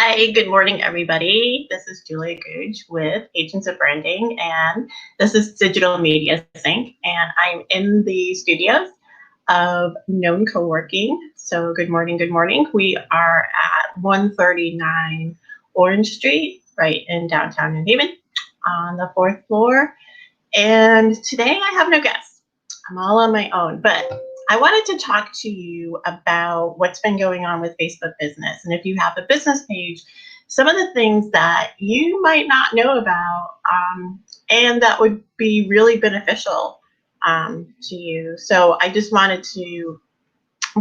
Hi, good morning, everybody. This is Julia Googe with Agents of Branding, and this is Digital Media Sync, and I'm in the studios of Known Co-working. So good morning, good morning. We are at 139 Orange Street, right in downtown New Haven, on the 4th floor. And today I have no guests. I'm all on my own, but I wanted to talk to you about what's been going on with Facebook Business. And if you have a business page, some of the things that you might not know about and that would be really beneficial to you. So I just wanted to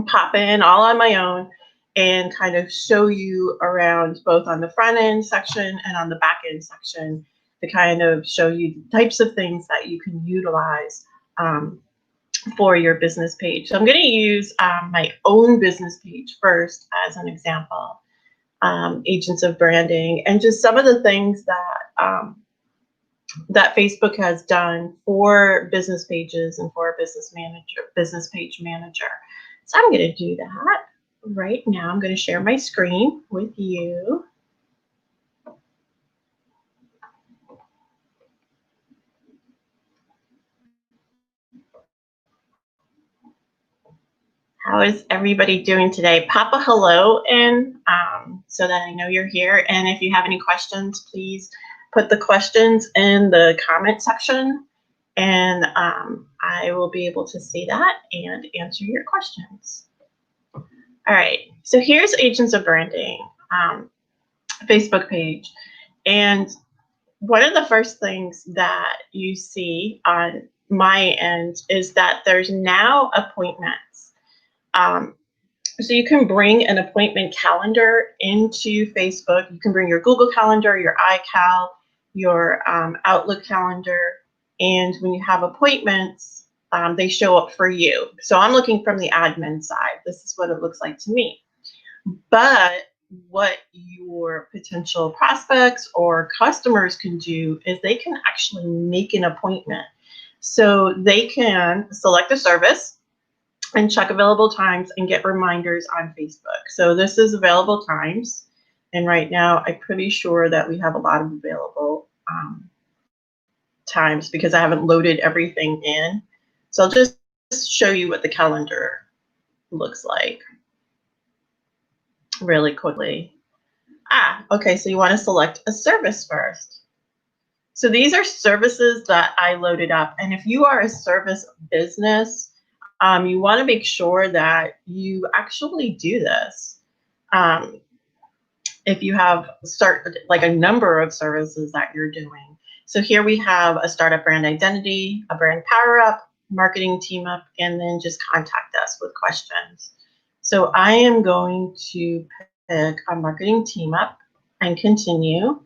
pop in all on my own and kind of show you around both on the front end section and on the back end section to kind of show you the types of things that you can utilize for your business page. So I'm going to use my own business page first as an example, Agents of Branding, and just some of the things that that Facebook has done for business pages and for a business page manager. So I'm going to do that right now. I'm going to share my screen with you. How is everybody doing today? Pop a hello in so that I know you're here. And if you have any questions, please put the questions in the comment section, and I will be able to see that and answer your questions. All right, so here's Agents of Branding Facebook page. And one of the first things that you see on my end is that there's now appointments. So you can bring an appointment calendar into Facebook. You can bring your Google Calendar, your iCal, your Outlook calendar, and when you have appointments, they show up for you. So I'm looking from the admin side. This is what it looks like to me. But what your potential prospects or customers can do is they can actually make an appointment. So they can select a service and check available times and get reminders on Facebook. So this is available times. And right now, I'm pretty sure that we have a lot of available times because I haven't loaded everything in. So I'll just show you what the calendar looks like really quickly. Okay, so you want to select a service first. So these are services that I loaded up. And if you are a service business, you want to make sure that you actually do this. If you have like a number of services that you're doing. So here we have a startup brand identity, a brand power up, marketing team up, and then just contact us with questions. So I am going to pick a marketing team up and continue.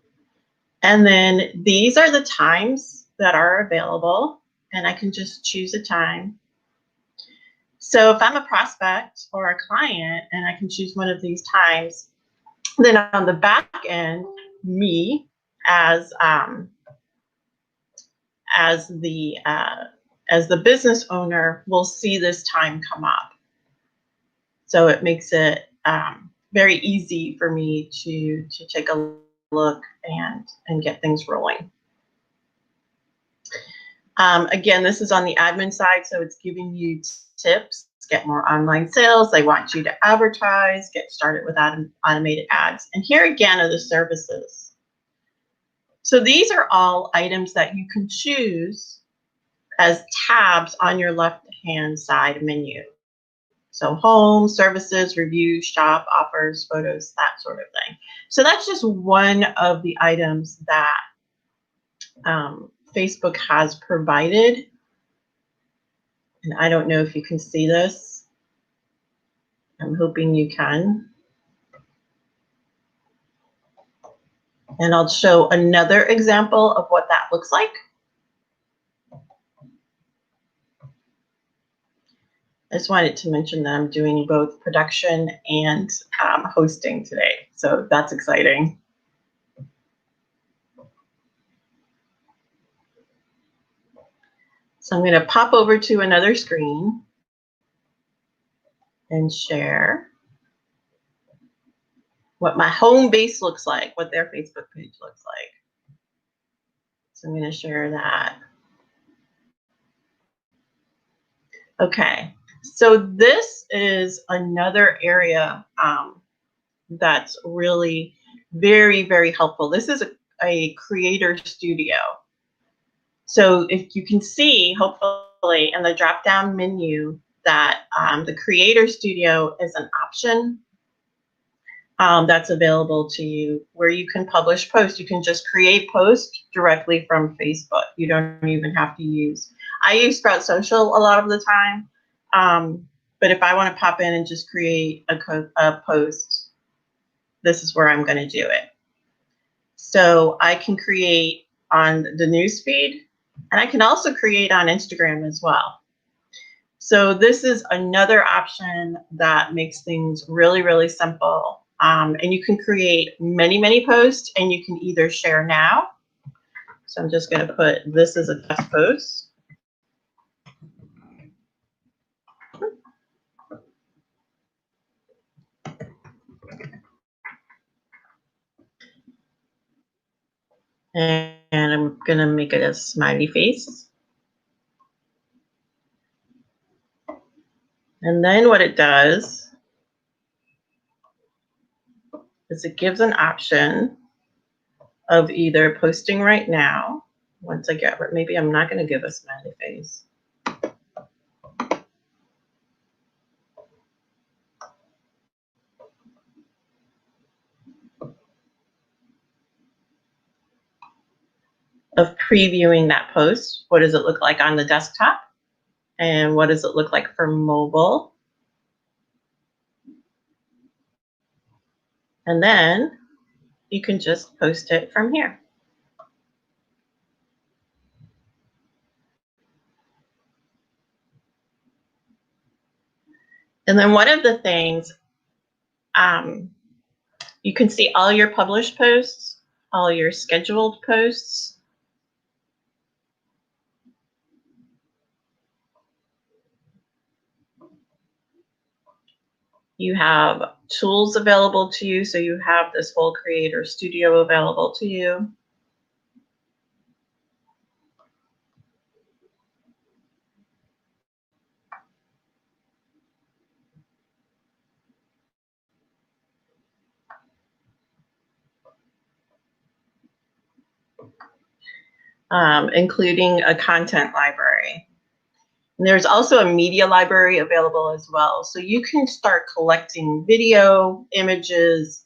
And then these are the times that are available, and I can just choose a time. So if I'm a prospect or a client and I can choose one of these times, then on the back end, me as the business owner will see this time come up. So it makes it very easy for me to take a look and get things rolling. Again, this is on the admin side, so it's giving you tips, get more online sales. They want you to advertise, get started with automated ads. And here again are the services. So these are all items that you can choose as tabs on your left-hand side menu. So home, services, reviews, shop, offers, photos, that sort of thing. So that's just one of the items that Facebook has provided. And I don't know if you can see this. I'm hoping you can. And I'll show another example of what that looks like. I just wanted to mention that I'm doing both production and hosting today. So that's exciting. So I'm going to pop over to another screen and share what my home base looks like, what their Facebook page looks like. So I'm going to share that. Okay, so this is another area that's really very, very helpful. This is a creator studio. So if you can see, hopefully, in the drop-down menu that the creator studio is an option that's available to you where you can publish posts. You can just create posts directly from Facebook. You don't even have to use. I use Sprout Social a lot of the time, but if I want to pop in and just create a post, this is where I'm going to do it. So I can create on the newsfeed, and I can also create on Instagram as well. So this is another option that makes things really, really simple. And you can create many, many posts, and you can either share now. So I'm just going to put this as a test post. And I'm going to make it a smiley face. And then what it does is it gives an option of either posting right now. Once I get, maybe I'm not going to give a smiley face. Of previewing that post. What does it look like on the desktop? And what does it look like for mobile? And then you can just post it from here. And then one of the things, you can see all your published posts, all your scheduled posts. You have tools available to you, so you have this whole creator studio available to you. Including a content library. And there's also a media library available as well. So you can start collecting video, images,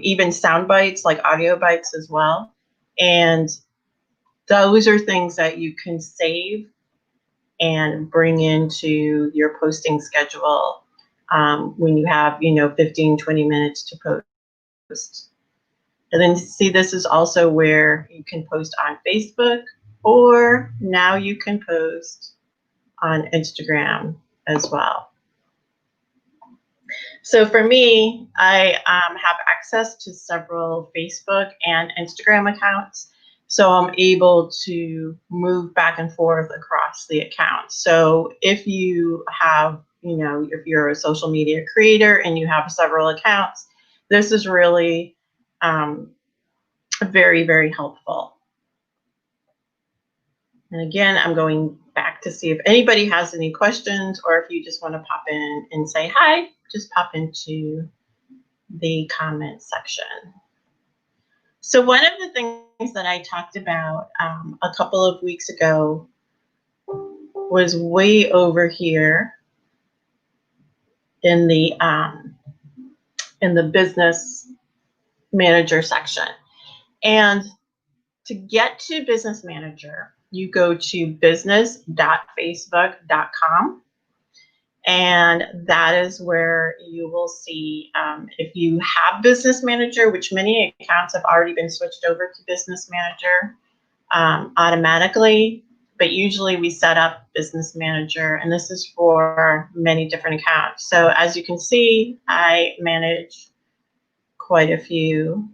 even sound bites like audio bites as well. And those are things that you can save and bring into your posting schedule when you have, 15, 20 minutes to post. And then see, this is also where you can post on Facebook, or now you can post on Instagram as well. So for me, I have access to several Facebook and Instagram accounts. So I'm able to move back and forth across the accounts. So if you have, if you're a social media creator and you have several accounts, this is really very, very helpful. And again, I'm going back to see if anybody has any questions, or if you just want to pop in and say hi, just pop into the comment section. So one of the things that I talked about a couple of weeks ago was way over here in the business manager section. And to get to Business Manager, you go to business.facebook.com. And that is where you will see if you have Business Manager, which many accounts have already been switched over to Business Manager automatically. But usually we set up Business Manager, and this is for many different accounts. So as you can see, I manage quite a few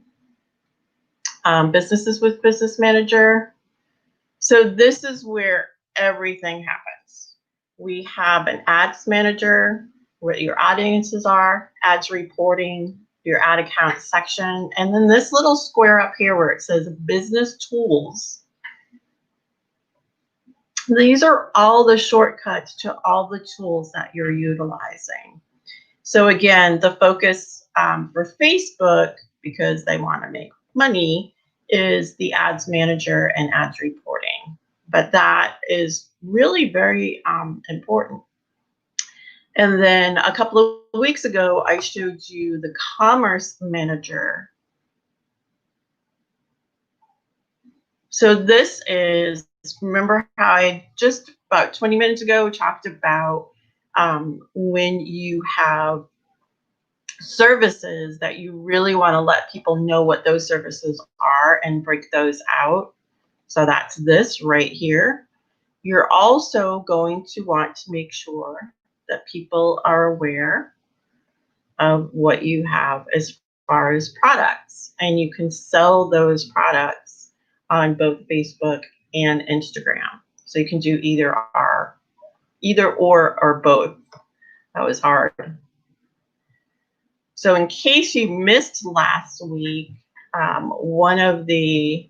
businesses with Business Manager. So this is where everything happens. We have an ads manager where your audiences are, ads reporting, your ad account section, and then this little square up here where it says business tools. These are all the shortcuts to all the tools that you're utilizing. So again, the focus for Facebook, because they want to make money, is the ads manager and ads reporting. But that is really very important. And then a couple of weeks ago, I showed you the commerce manager. So this is, remember how I just about 20 minutes ago talked about when you have services that you really want to let people know what those services are and break those out. So that's this right here. You're also going to want to make sure that people are aware of what you have as far as products, and you can sell those products on both Facebook and Instagram. So you can do either or both. That was hard. So in case you missed last week, one of the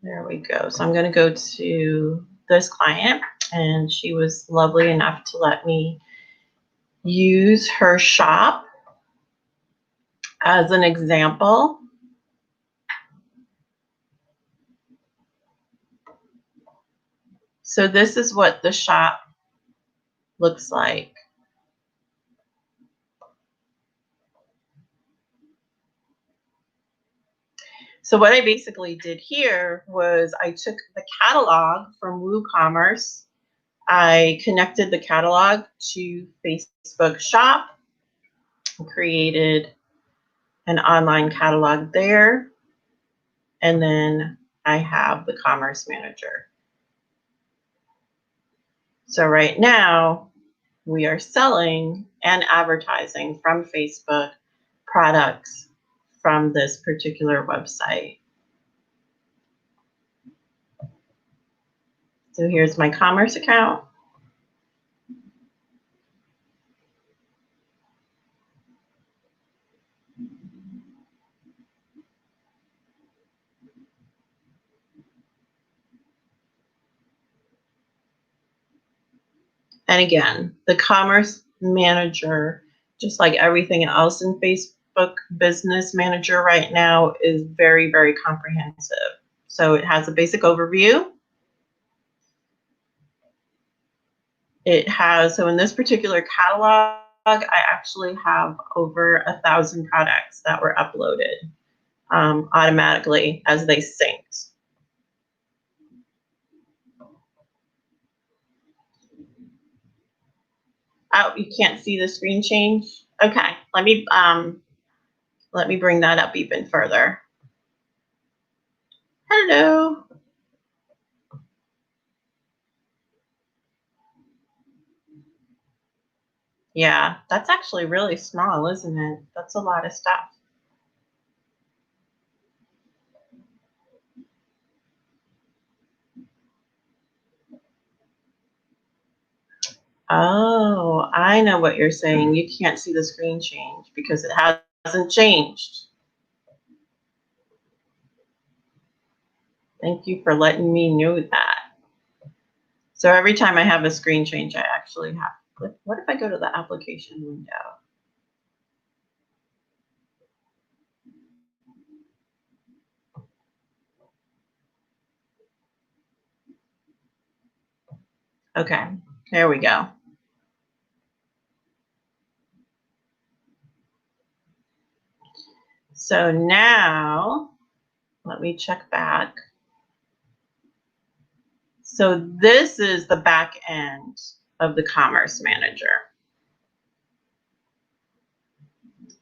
there we go. So I'm going to go to this client, and she was lovely enough to let me use her shop as an example. So this is what the shop looks like. So what I basically did here was I took the catalog from WooCommerce. I connected the catalog to Facebook Shop, created an online catalog there, and then I have the Commerce Manager. So right now, we are selling and advertising from Facebook products from this particular website. So here's my commerce account. And again, the Commerce Manager, just like everything else in Facebook Business Manager right now, is very, very comprehensive. So it has a basic overview. It has, so in this particular catalog, I actually have over 1,000 products that were uploaded automatically as they synced. Oh, you can't see the screen change? Okay, let me bring that up even further. Hello. Yeah, that's actually really small, isn't it? That's a lot of stuff. Oh, I know what you're saying. You can't see the screen change because it hasn't changed. Thank you for letting me know that. So every time I have a screen change, I actually have, what if I go to the application window? Okay, there we go. So now, let me check back. So this is the back end of the Commerce Manager.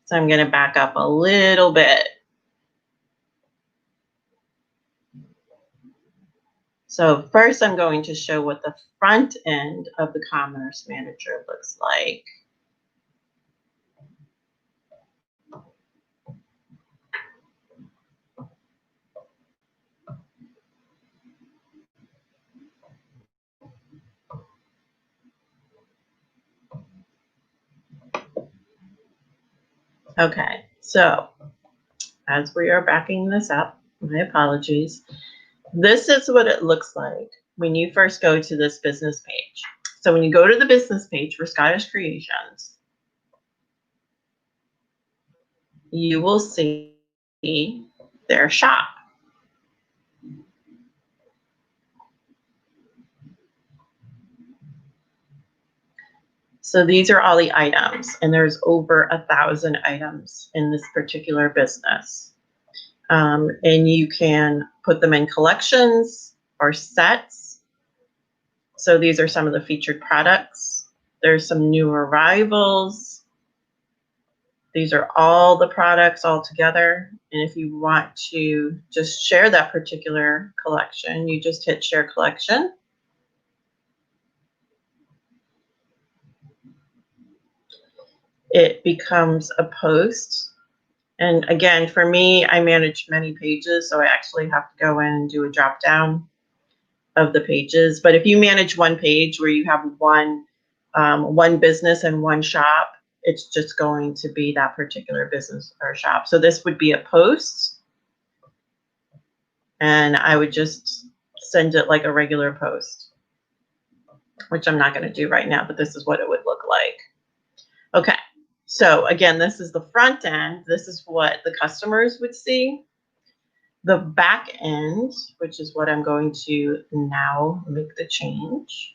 So I'm going to back up a little bit. So first I'm going to show what the front end of the Commerce Manager looks like. Okay, so as we are backing this up, my apologies. This is what it looks like when you first go to this business page. So when you go to the business page for Scottish Creations, you will see their shop. So these are all the items, and there's over 1,000 items in this particular business. And you can put them in collections or sets. So these are some of the featured products. There's some new arrivals. These are all the products all together. And if you want to just share that particular collection, you just hit share collection. It becomes a post. And again, for me, I manage many pages, so I actually have to go in and do a drop down of the pages. But if you manage one page where you have one business and one shop, it's just going to be that particular business or shop. So this would be a post, and I would just send it like a regular post, which I'm not going to do right now, but this is what it would look like. Okay, so again, this is the front end. This is what the customers would see. The back end, which is what I'm going to now make the change.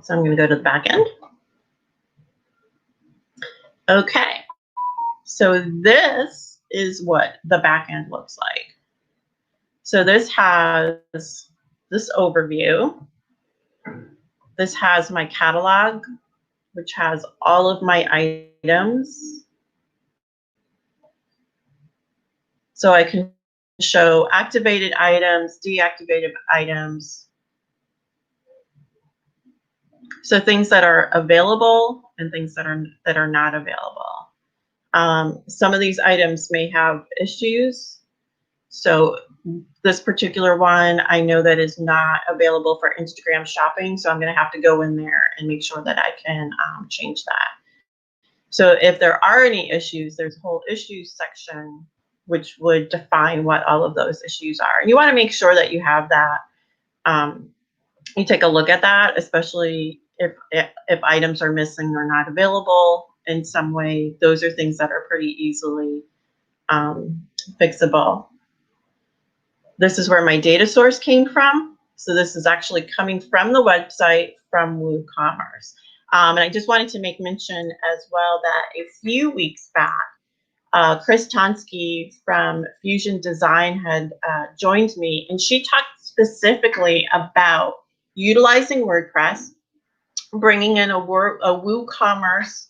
So I'm going to go to the back end. Okay, so this is what the back end looks like. So this has this overview. This has my catalog, which has all of my items. So I can show activated items, deactivated items. So things that are available and things that are not available. Some of these items may have issues. So this particular one, I know that is not available for Instagram shopping. So I'm going to have to go in there and make sure that I can change that. So if there are any issues, there's a whole issues section, which would define what all of those issues are. And you want to make sure that you have that. You take a look at that, especially if items are missing or not available in some way. Those are things that are pretty easily fixable. This is where my data source came from. So this is actually coming from the website from WooCommerce. And I just wanted to make mention as well that a few weeks back, Chris Tonsky from Fusion Design had joined me, and she talked specifically about utilizing WordPress, bringing in a WooCommerce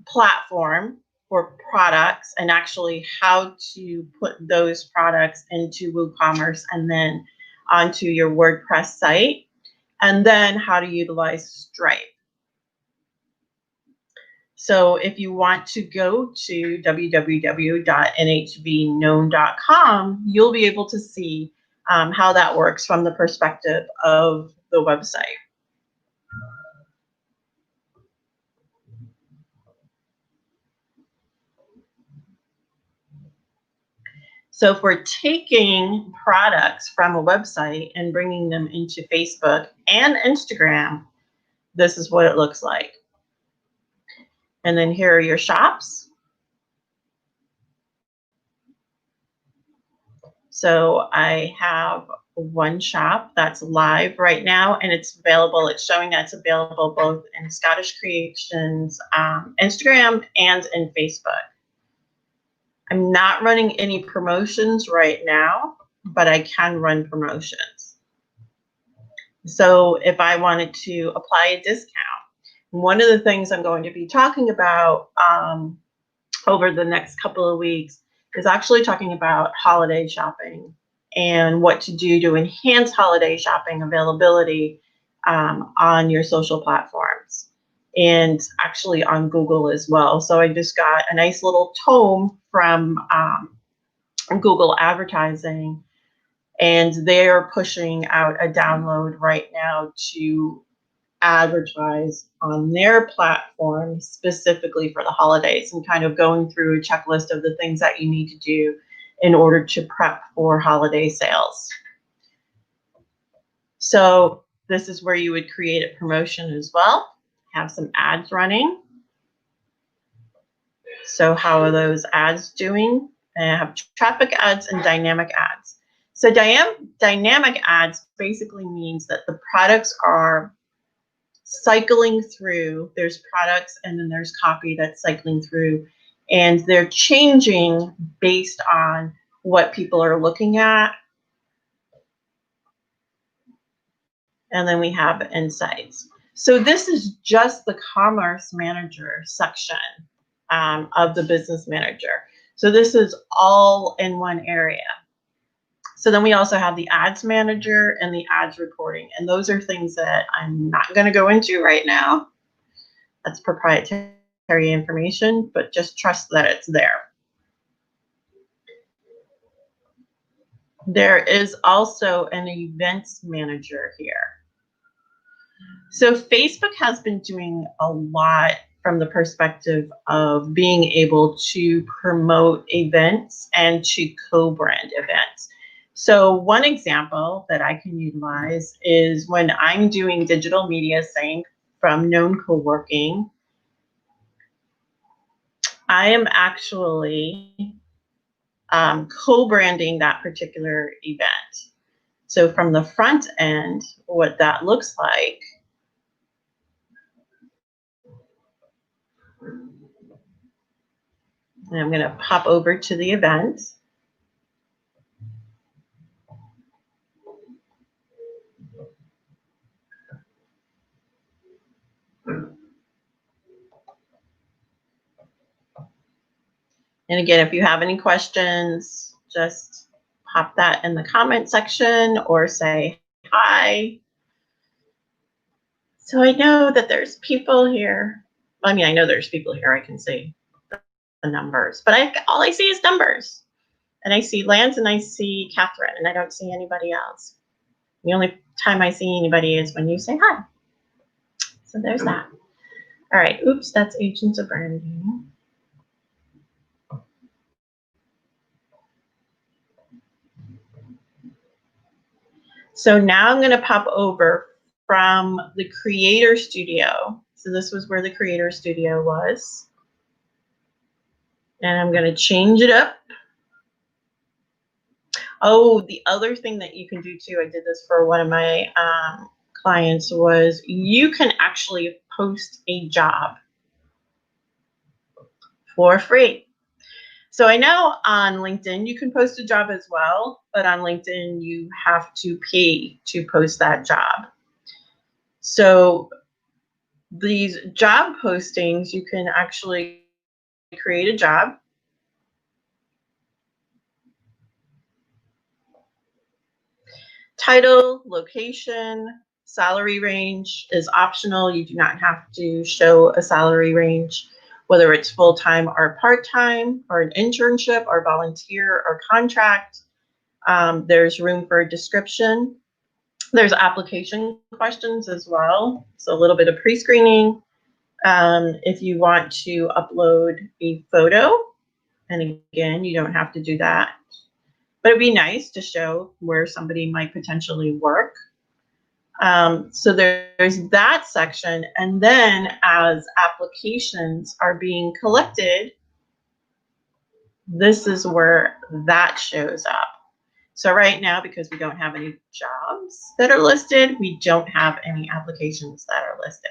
platform for products, and actually how to put those products into WooCommerce and then onto your WordPress site, and then how to utilize Stripe. So if you want to go to www.nhvknown.com, you'll be able to see how that works from the perspective of the website. So if we're taking products from a website and bringing them into Facebook and Instagram, this is what it looks like. And then here are your shops. So I have one shop that's live right now, and it's available. It's showing that it's available both in Scottish Creations, Instagram, and in Facebook. I'm not running any promotions right now, but I can run promotions. So if I wanted to apply a discount, one of the things I'm going to be talking about over the next couple of weeks is actually talking about holiday shopping and what to do to enhance holiday shopping availability on your social platforms and actually on Google as well. So I just got a nice little tome from Google advertising, and they're pushing out a download right now to advertise on their platform specifically for the holidays, and kind of going through a checklist of the things that you need to do in order to prep for holiday sales. So this is where you would create a promotion as well, have some ads running. So how are those ads doing? I have traffic ads and dynamic ads. So dynamic ads basically means that the products are cycling through. There's products and then there's copy that's cycling through, and they're changing based on what people are looking at. And then we have insights. So this is just the commerce manager section of the business manager. So this is all in one area. So then we also have the ads manager and the ads reporting. And those are things that I'm not going to go into right now. That's proprietary information, but just trust that it's there. There is also an events manager here. So Facebook has been doing a lot from the perspective of being able to promote events and to co-brand events. So one example that I can utilize is when I'm doing digital media sync from Known Co-working, I am actually co-branding that particular event. So from the front end, what that looks like, and I'm going to pop over to the event. And again, if you have any questions, just pop that in the comment section or say hi. So I know that there's people here. I mean, I know there's people here. I can see the numbers, but all I see is numbers. And I see Lance and I see Catherine, and I don't see anybody else. The only time I see anybody is when you say hi. So there's that. All right. Oops, that's Agents of Branding. So now I'm going to pop over from the Creator Studio. So this was where the Creator Studio was. And I'm going to change it up. Oh, the other thing that you can do too, I did this for one of my clients, was you can actually post a job for free. So I know on LinkedIn you can post a job as well, but on LinkedIn you have to pay to post that job. So these job postings, you can actually create a job. Title, location, salary range is optional. You do not have to show a salary range, whether it's full-time or part-time, or an internship or volunteer or contract. There's room for a description. There's application questions as well. So a little bit of pre-screening. If you want to upload a photo, and again, you don't have to do that, but it'd be nice to show where somebody might potentially work. So there's that section. And then as applications are being collected, this is where that shows up. So right now, because we don't have any jobs that are listed, we don't have any applications that are listed.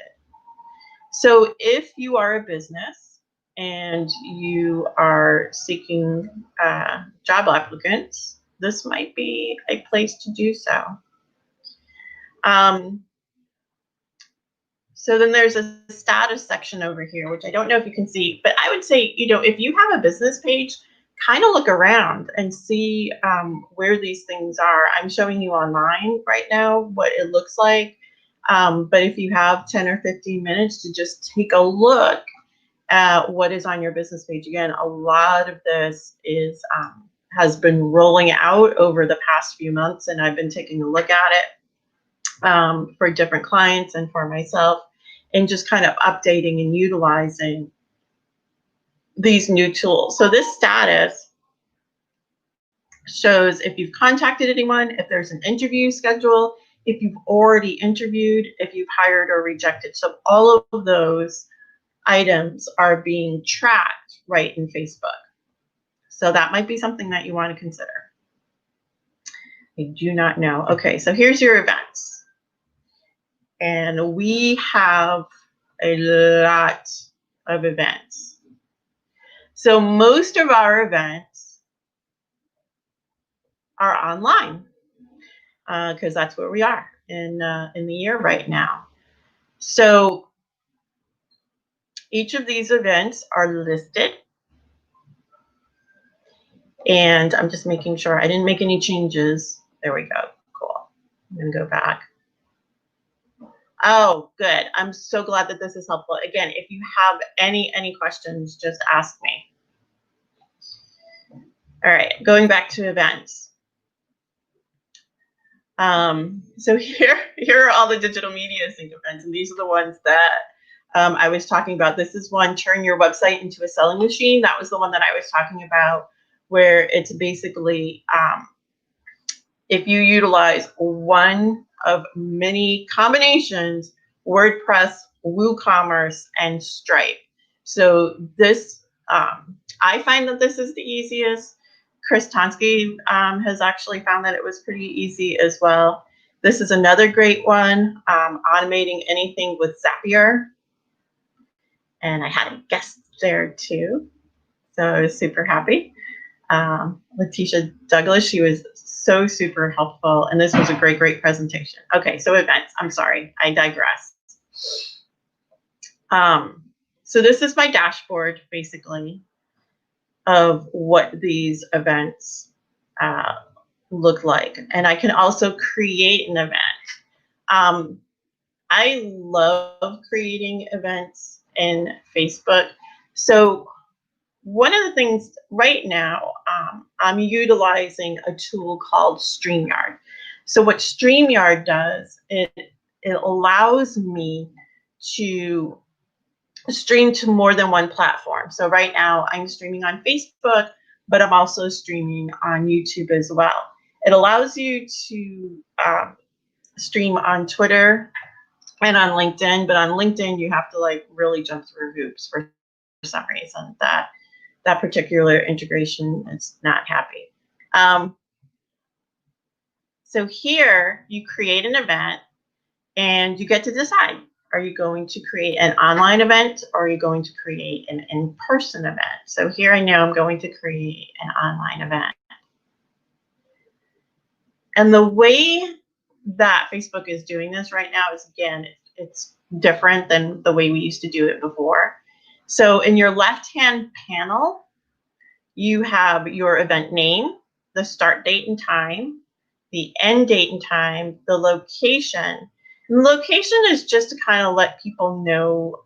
So if you are a business and you are seeking job applicants, this might be a place to do so. So then there's a status section over here, which I don't know if you can see, but I would say, if you have a business page, kind of look around and see where these things are. I'm showing you online right now what it looks like. But if you have 10 or 15 minutes to just take a look at what is on your business page, again, a lot of this is has been rolling out over the past few months, and I've been taking a look at it for different clients and for myself, and just kind of updating and utilizing these new tools. So this status shows if you've contacted anyone, if there's an interview schedule, if you've already interviewed, if you've hired or rejected. So all of those items are being tracked right in Facebook. So that might be something that you want to consider. I do not know. Okay, so here's your events. And we have a lot of events. So most of our events are online because that's where we are in the year right now. So each of these events are listed. And I'm just making sure I didn't make any changes. There we go. Cool. I'm going to go back. Oh, good. I'm so glad that this is helpful. Again, if you have any questions, just ask me. All right, going back to events. So here are all the digital media sync events, and these are the ones that I was talking about. This is one, turn your website into a selling machine. That was the one that I was talking about, where it's basically if you utilize one of many combinations, WordPress, WooCommerce, and Stripe. So this, I find that this is the easiest. Chris Tonsky has actually found that it was pretty easy as well. This is another great one, automating anything with Zapier. And I had a guest there too, so I was super happy. Letitia Douglas, she was so super helpful, and this was a great presentation. Okay, so events, I'm sorry, I digress. So this is my dashboard, basically, of what these events look like. And I can also create an event. I love creating events in Facebook. So one of the things right now, I'm utilizing a tool called StreamYard. So what StreamYard does, it allows me to stream to more than one platform. So right now I'm streaming on Facebook, but I'm also streaming on YouTube as well. It allows you to stream on Twitter and on LinkedIn, but on LinkedIn you have to like really jump through hoops for some reason. That particular integration is not happy. So here you create an event and you get to decide, are you going to create an online event or are you going to create an in-person event? So here I know I'm going to create an online event. And the way that Facebook is doing this right now is, again, it's different than the way we used to do it before. So in your left-hand panel, you have your event name, the start date and time, the end date and time, the location. And the location is just to kind of let people know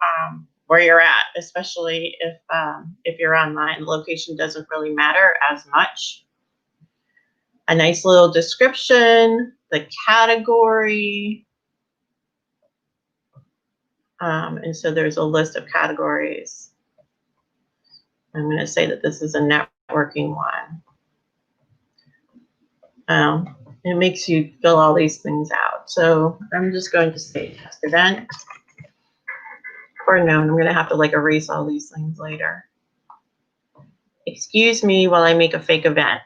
where you're at, especially if you're online. The location doesn't really matter as much. A nice little description, the category. And so there's a list of categories. I'm going to say that this is a networking one. It makes you fill all these things out. So I'm just going to say test event. Or no, I'm going to have to like erase all these things later. Excuse me while I make a fake event.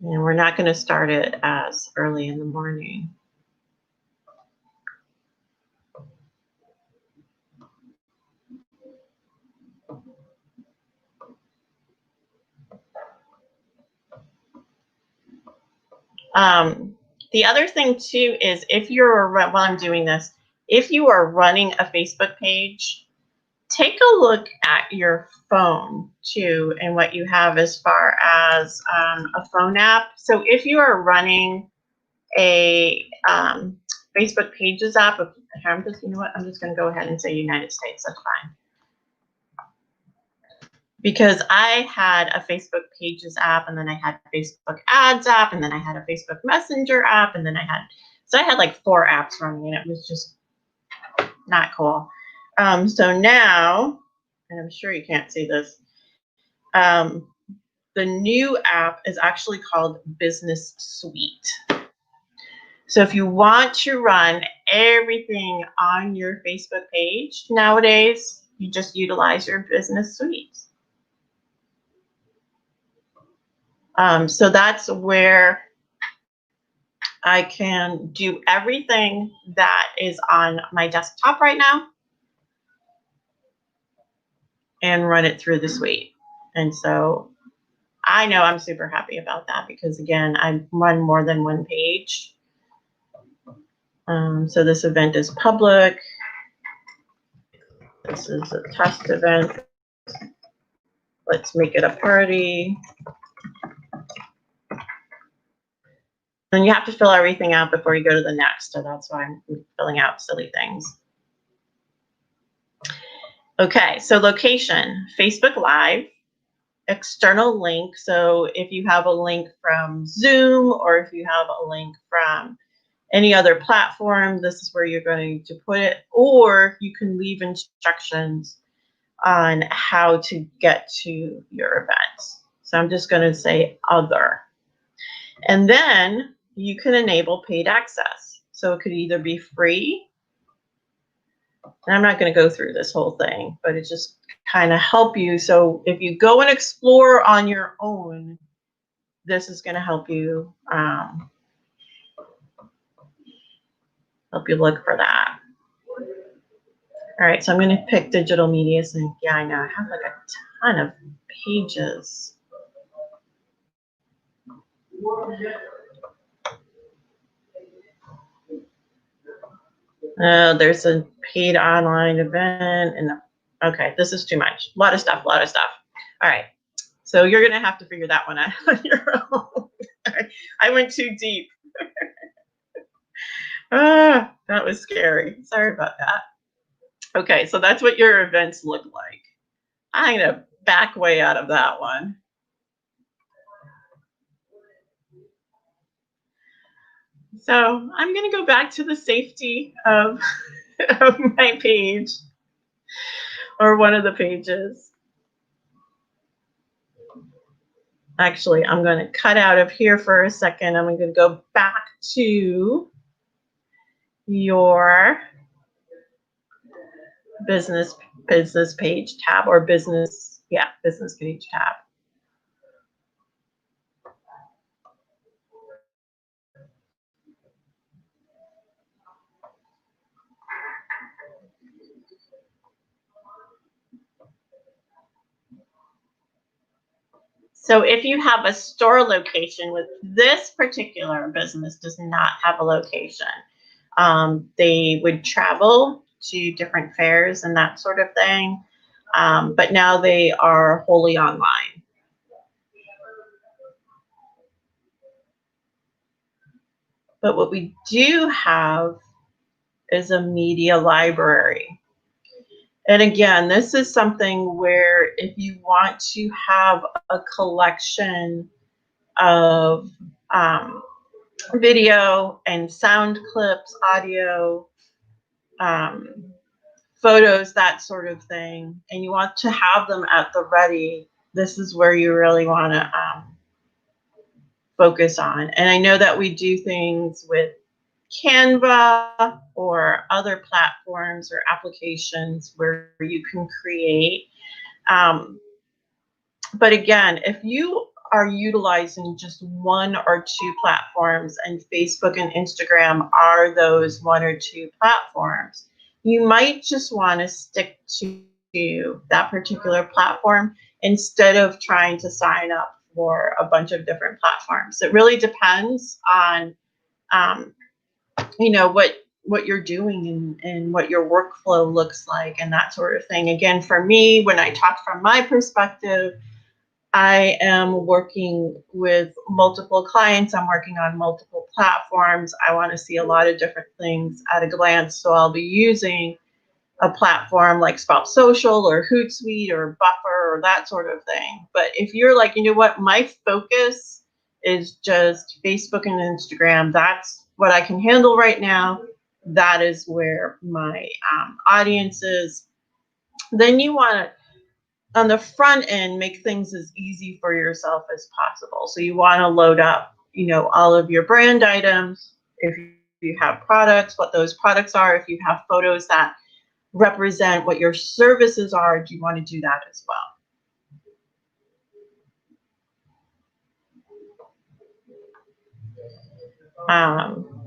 And we're not going to start it as early in the morning. The other thing too is if you're, while I'm doing this, if you are running a Facebook page, take a look at your phone too and what you have as far as a phone app. So if you are running a Facebook Pages app, I'm just, you know what, I'm just going to go ahead and say United States, that's fine. because I had a Facebook Pages app, and then I had Facebook Ads app, and then I had a Facebook Messenger app, and then I had like 4 apps running, and it was just not cool. So now, and I'm sure you can't see this, the new app is actually called Business Suite. So if you want to run everything on your Facebook page nowadays, you just utilize your Business Suite. So that's where I can do everything that is on my desktop right now and run it through the suite. And so I know I'm super happy about that because, again, I run more than one page. So this event is public. This is a test event. Let's make it a party. And you have to fill everything out before you go to the next. So that's why I'm filling out silly things. Okay, so location, Facebook Live, external link. So if you have a link from Zoom or if you have a link from any other platform, this is where you're going to put it. Or you can leave instructions on how to get to your events. So I'm just going to say other. And then you can enable paid access. So it could either be free, and I'm not going to go through this whole thing, but it just kind of help you. So if you go and explore on your own, this is going to help you look for that. All right, so I'm going to pick digital media sync. Yeah, I know I have like a ton of pages. There's a paid online event, and okay, this is too much. A lot of stuff. All right, so you're going to have to figure that one out on your own. I went too deep. That was scary. Sorry about that. Okay, so that's what your events look like. I'm going to back way out of that one. So I'm going to go back to the safety of, of my page or one of the pages. Actually, I'm going to cut out of here for a second. I'm going to go back to your business page tab or business page tab. So if you have a store location with this particular business does not have a location, they would travel to different fairs and that sort of thing. But now they are wholly online. But what we do have is a media library. And again, this is something where if you want to have a collection of video and sound clips, audio, photos, that sort of thing, and you want to have them at the ready, this is where you really want to focus on. And I know that we do things with Canva or other platforms or applications where you can create. But again, if you are utilizing just 1 or 2 platforms and Facebook and Instagram are those 1 or 2 platforms, you might just want to stick to that particular platform instead of trying to sign up for a bunch of different platforms. It really depends on what you're doing and what your workflow looks like and that sort of thing. Again, for me, when I talk from my perspective, I am working with multiple clients. I'm working on multiple platforms. I want to see a lot of different things at a glance. So I'll be using a platform like Sprout Social or Hootsuite or Buffer or that sort of thing. But if you're like, you know what, my focus is just Facebook and Instagram, that's what I can handle right now, that is where my audience is, then you want to, on the front end, make things as easy for yourself as possible. So you want to load up, you know, all of your brand items. If you have products, what those products are. If you have photos that represent what your services are, do you want to do that as well?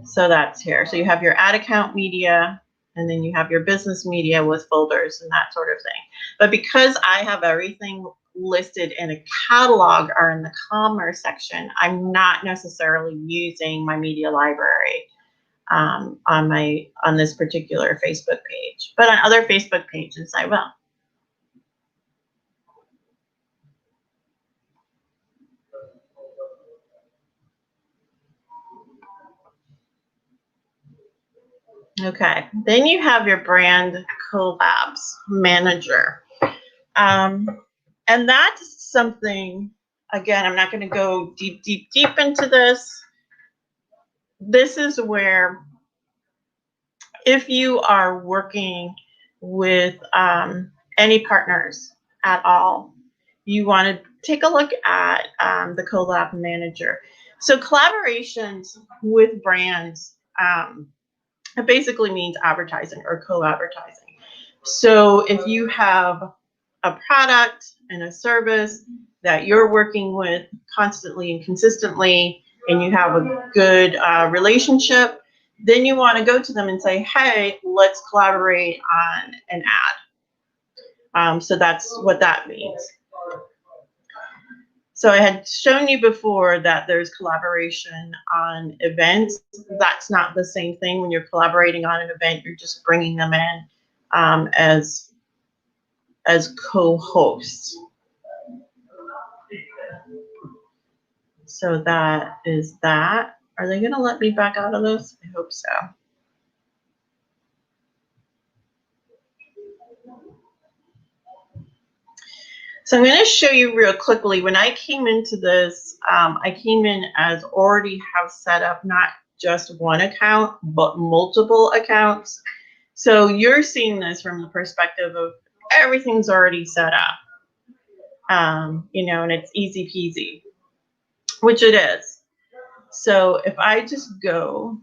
So that's here. So you have your ad account media, and then you have your business media with folders and that sort of thing. But because I have everything listed in a catalog or in the commerce section, I'm not necessarily using my media library on this particular Facebook page. But on other Facebook pages, I will. Okay, then you have your brand collabs manager. And that's something, again, I'm not going to go deep into this. This is where, if you are working with any partners at all, you want to take a look at the collab manager. So collaborations with brands, it basically means advertising or co-advertising. So if you have a product and a service that you're working with constantly and consistently, and you have a good relationship, then you want to go to them and say, hey, let's collaborate on an ad. So that's what that means. So I had shown you before that there's collaboration on events. That's not the same thing. When you're collaborating on an event, you're just bringing them in as co-hosts. So that is that. Are they going to let me back out of this? I hope so. So I'm going to show you real quickly. When I came into this, I came in as already have set up not just one account, but multiple accounts. So you're seeing this from the perspective of everything's already set up, you know, and it's easy peasy, which it is. So if I just go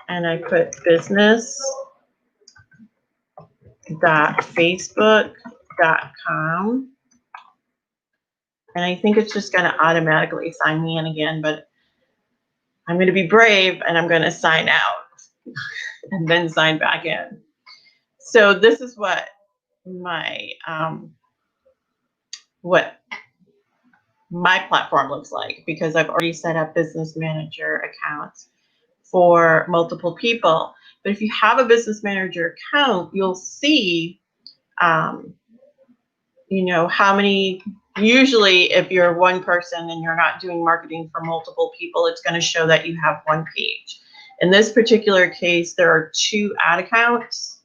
and I put business.facebook.com, and I think it's just going to automatically sign me in again, but I'm going to be brave and I'm going to sign out and then sign back in. So this is what my platform looks like, because I've already set up business manager accounts for multiple people. But if you have a business manager account, you'll see, you know, how many. Usually, if you're one person and you're not doing marketing for multiple people, it's going to show that you have one page. In this particular case, there are 2 ad accounts.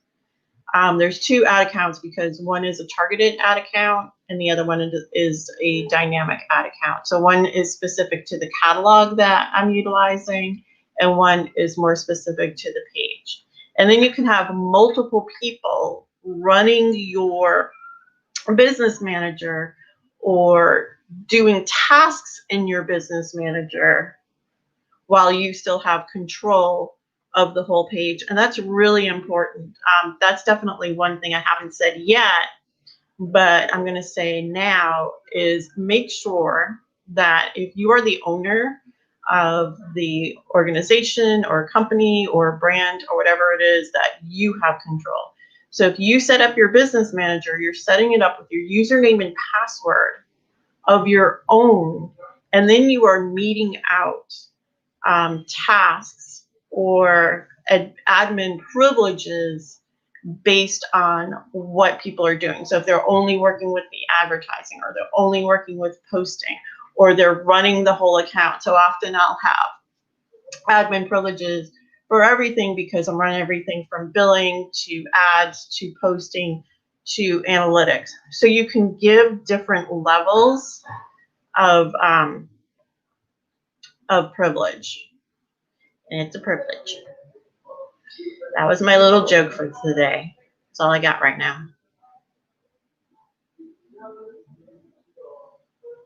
There's 2 ad accounts because one is a targeted ad account and the other one is a dynamic ad account. So one is specific to the catalog that I'm utilizing, and one is more specific to the page. And then you can have multiple people running your business manager or doing tasks in your business manager while you still have control of the whole page. And that's really important. That's definitely one thing I haven't said yet, but I'm going to say now, is make sure that if you are the owner of the organization or company or brand or whatever it is, that you have control. So if you set up your business manager, you're setting it up with your username and password of your own, and then you are meeting out tasks or admin privileges based on what people are doing. So if they're only working with the advertising, or they're only working with posting, or they're running the whole account. So often I'll have admin privileges for everything because I'm running everything from billing to ads to posting to analytics. So you can give different levels of privilege, and it's a privilege. That was my little joke for today. That's all I got right now.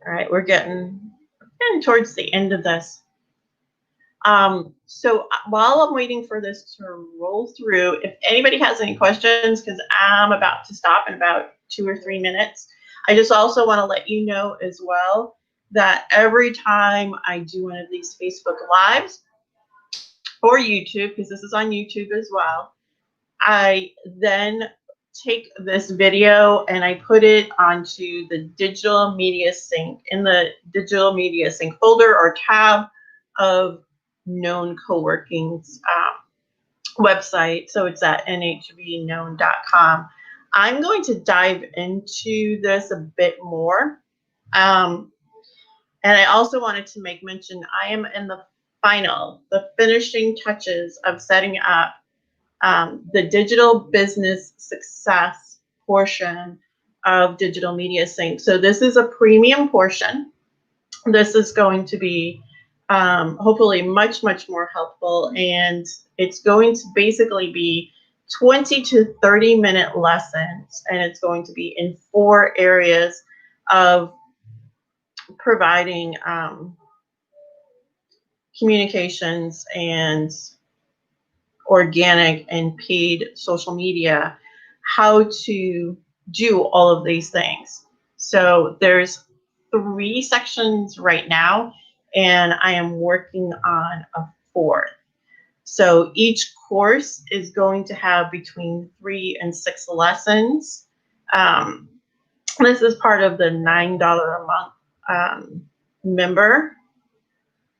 All right, we're getting towards the end of this. So while I'm waiting for this to roll through, if anybody has any questions, because I'm about to stop in about 2 or 3 minutes, I just also want to let you know as well that every time I do one of these Facebook Lives or YouTube, because this is on YouTube as well, I then take this video and I put it onto the digital media sync in the digital media sync folder or tab of Known Co-working's website. So it's at nhvknown.com. I'm going to dive into this a bit more. And I also wanted to make mention, I am in the finishing touches of setting up the digital business success portion of Digital Media Sync. So this is a premium portion. This is going to be hopefully much, much more helpful. And it's going to basically be 20 to 30-minute lessons. And it's going to be in 4 areas of providing communications and organic and paid social media, how to do all of these things. So there's 3 sections right now, and I am working on a 4th. So each course is going to have between 3 and 6 lessons. This is part of the $9 a month member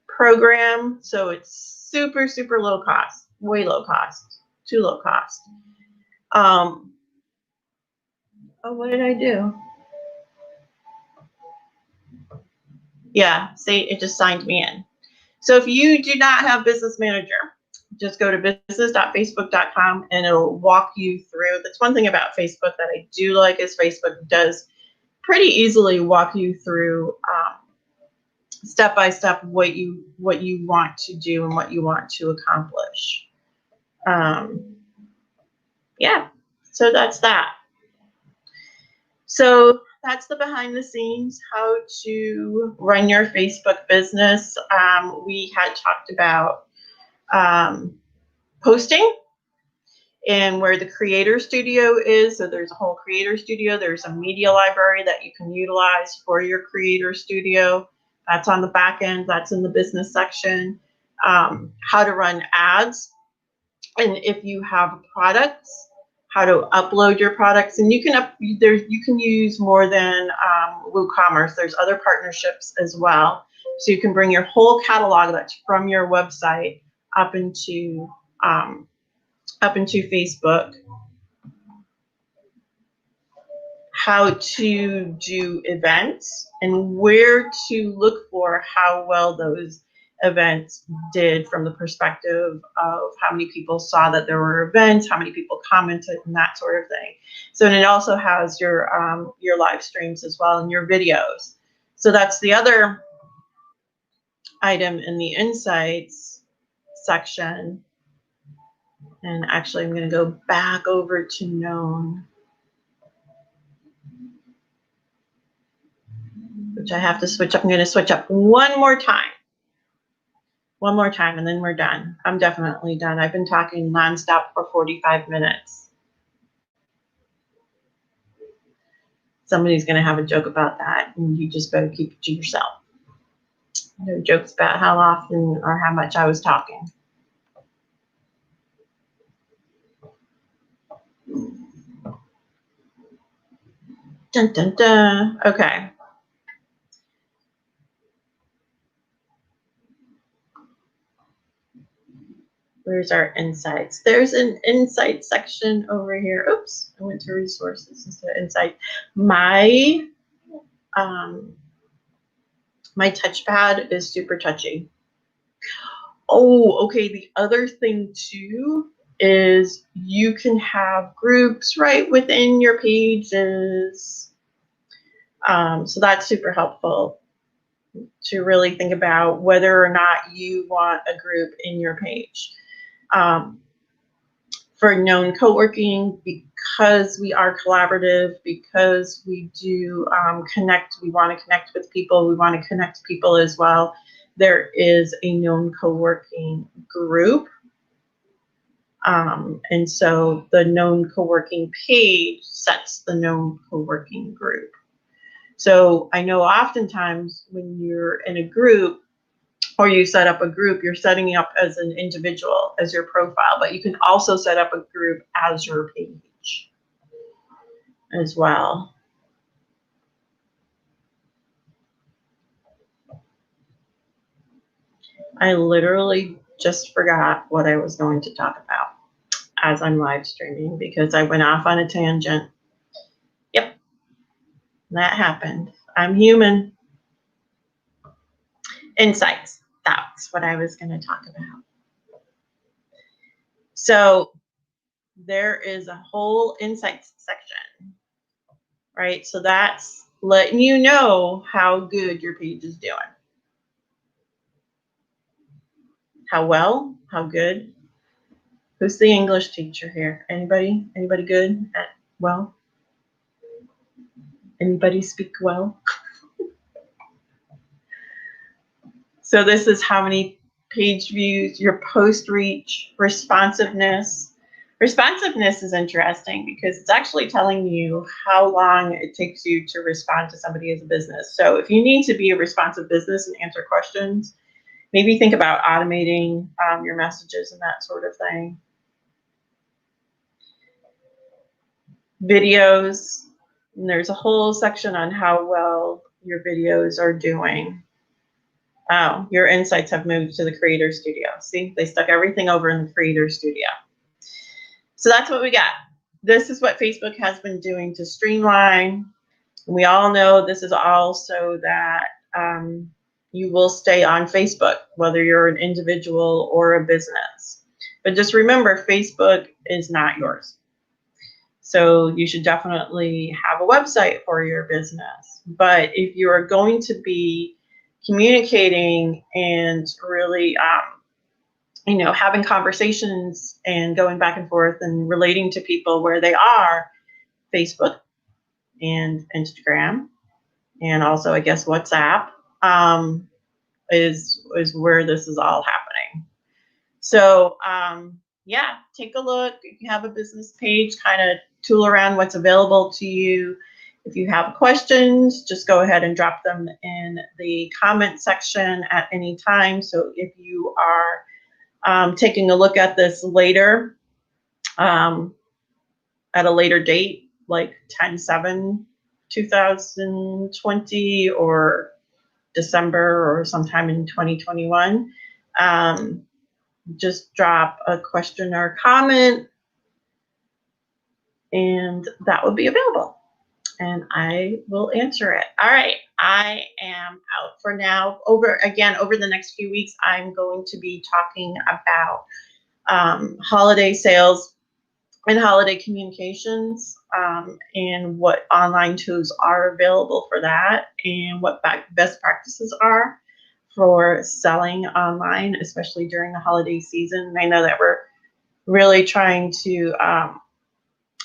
program. So it's super, super low cost, way low cost, too low cost. Oh, what did I do? Yeah, see, it just signed me in. So if you do not have Business Manager, just go to business.facebook.com and it'll walk you through. That's one thing about Facebook that I do like is Facebook does pretty easily walk you through step by step what you want to do and what you want to accomplish. Yeah, so that's that. So that's the behind the scenes, how to run your Facebook business. We had talked about posting and where the creator studio is. So there's a whole creator studio. There's a media library that you can utilize for your creator studio. That's on the back end. That's in the business section. How to run ads. And if you have products, how to upload your products. And you can use more than WooCommerce. There's other partnerships as well. So you can bring your whole catalog that's from your website up into Facebook. How to do events and where to look for how well those events did from the perspective of how many people saw that there were events, how many people commented, and that sort of thing. So, and it also has your live streams as well and your videos. So that's the other item in the insights section. And actually, I'm going to go back over to Known, which I have to switch up. I'm going to switch up one more time, and then we're done. I'm definitely done. I've been talking nonstop for 45 minutes. Somebody's going to have a joke about that, and you just better keep it to yourself. No jokes about how often or how much I was talking. Dun, dun, dun. Okay. Where's our insights? There's an insight section over here. Oops, I went to resources instead of insight. My touchpad is super touchy. Oh, okay. The other thing too is you can have groups right within your pages. So that's super helpful to really think about whether or not you want a group in your page. For known co-working, because we are collaborative, because we do connect, we want to connect with people, we want to connect people as well. There is a known co-working group. And so the known co-working page sets the known co-working group. So I know oftentimes when you're in a group or you set up a group, you're setting up as an individual, as your profile, but you can also set up a group as your page as well. I literally just forgot what I was going to talk about as I'm live streaming because I went off on a tangent. Yep, that happened. I'm human. Insights. That's what I was going to talk about. So there is a whole insights section, right? So that's letting you know how good your page is doing. How well? How good? Who's the English teacher here? Anybody? Anybody good at well? Anybody speak well? So this is how many page views, your post reach, responsiveness. Responsiveness is interesting because it's actually telling you how long it takes you to respond to somebody as a business. So if you need to be a responsive business and answer questions, maybe think about automating your messages and that sort of thing. Videos, and there's a whole section on how well your videos are doing. Oh, your insights have moved to the Creator Studio. See, they stuck everything over in the Creator Studio. So that's what we got. This is what Facebook has been doing to streamline. We all know this is also that you will stay on Facebook, whether you're an individual or a business. But just remember, Facebook is not yours. So you should definitely have a website for your business. But if you are going to be communicating and really, having conversations and going back and forth and relating to people where they are, Facebook and Instagram, and also I guess WhatsApp is where this is all happening. So yeah, take a look. If you have a business page, kind of tool around what's available to you. If you have questions, just go ahead and drop them in the comment section at any time. So if you are taking a look at this later, at a later date, like 10/7/2020 or December or sometime in 2021, just drop a question or comment and that will be available and I will answer it. All right, I am out for now. Over the next few weeks, I'm going to be talking about holiday sales and holiday communications, and what online tools are available for that, and what best practices are for selling online, especially during the holiday season. I know that we're really trying to,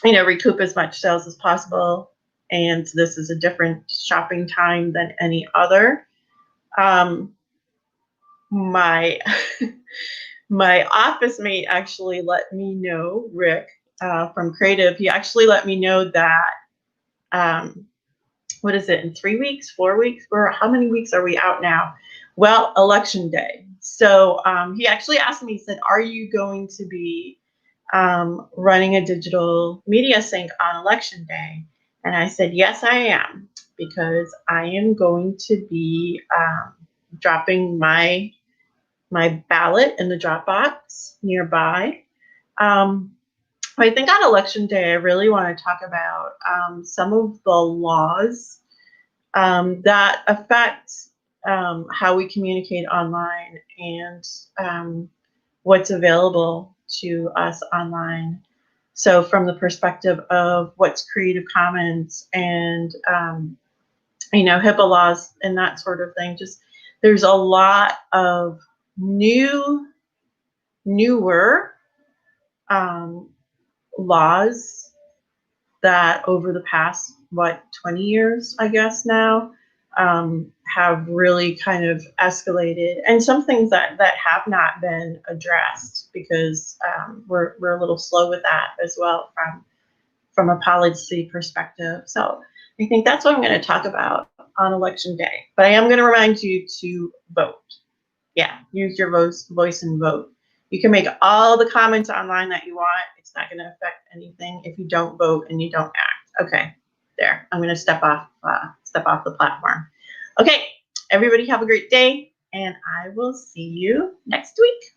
recoup as much sales as possible, and this is a different shopping time than any other. My my office mate actually let me know, Rick from Creative, he actually let me know that, what is it, in 3 weeks, 4 weeks? How many weeks are we out now? Well, election day. So he actually asked me, he said, are you going to be running a digital media sync on election day? And I said, yes, I am, because I am going to be dropping my ballot in the drop box nearby. I think on election day, I really want to talk about some of the laws that affect how we communicate online and what's available to us online. So from the perspective of what's Creative Commons and HIPAA laws and that sort of thing, just there's a lot of newer laws that over the past 20 years, I guess now, have really kind of escalated, and some things that have not been addressed because we're a little slow with that as well from a policy perspective. So I think that's what I'm going to talk about on election day. But I am going to remind you to vote. Yeah, use your voice and vote. You can make all the comments online that you want. It's not going to affect anything if you don't vote and you don't act. Okay, there. I'm going to step off the platform. Okay, everybody have a great day, and I will see you next week.